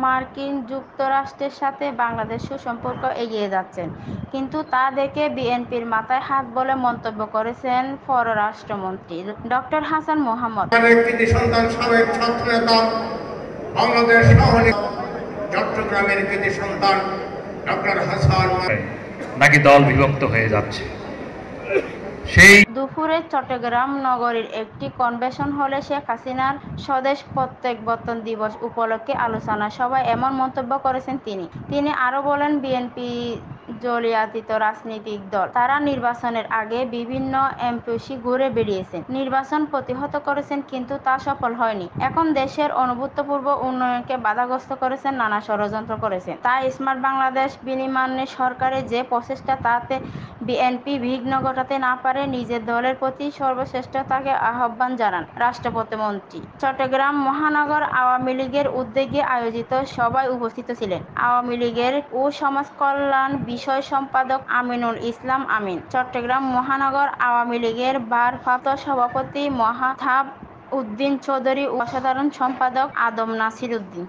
মার্কিন যুক্তরাষ্ট্রের সাথে বাংলাদেশ সুসম্পর্ক এগিয়ে যাচ্ছেন, কিন্তু তা দেখে বিএনপির মাথায় হাত বলে মন্তব্য করেছেন পররাষ্ট্রমন্ত্রী ডক্টর হাসান মোহাম্মদ। কৃতি সন্তান সাবেক ছাত্রনেতা বাংলাদেশ চট্টগ্রামের কৃতি সন্তান ডক্টর হাসান নাকি দল বিভক্ত হয়ে যাচ্ছে। সেই দুপুরে চট্টগ্রাম নগরীর একটি কনভেনশন হলে শেখ হাসিনার স্বদেশ প্রত্যাবর্তন দিবস উপলক্ষে আলোচনা সভায় এমন মন্তব্য করেছেন তিনি আরো বলেন, বিএনপি জাতীয়তাবাদী রাজনৈতিক দল, তারা নির্বাচনের আগে বিভিন্ন এমপিওসি ঘুরে বেড়িয়েছেন, নির্বাচন প্রতিহত করেছেন, কিন্তু তা সফল হয়নি। এখন দেশের অভূতপূর্ব উন্নয়নকে বাধাগ্রস্ত করেছেন, নানা ষড়যন্ত্র করেছেন। তাই স্মার্ট বাংলাদেশ বিনির্মাণে সরকারের যে প্রচেষ্টা, তাতে বিএনপি বিঘ্ন ঘটাতে না পারে, নিজের দলের প্রতি সর্বশ্রেষ্ঠতাকে আহ্বান জানান রাষ্ট্রপ্রতিমন্ত্রী। চট্টগ্রাম মহানগর আওয়ামী লীগের উদ্যোগে আয়োজিত সভায় উপস্থিত ছিলেন আওয়ামী লীগের ও সমাজ কল্যাণ বিষয় সম্পাদক আমিনুল ইসলাম আমিন, চট্টগ্রাম মহানগর আওয়ামী লীগের ভারপ্রাপ্ত সভাপতি মাহতাব উদ্দিন চৌধুরী ও সাধারণ সম্পাদক আদম নাসির উদ্দিন।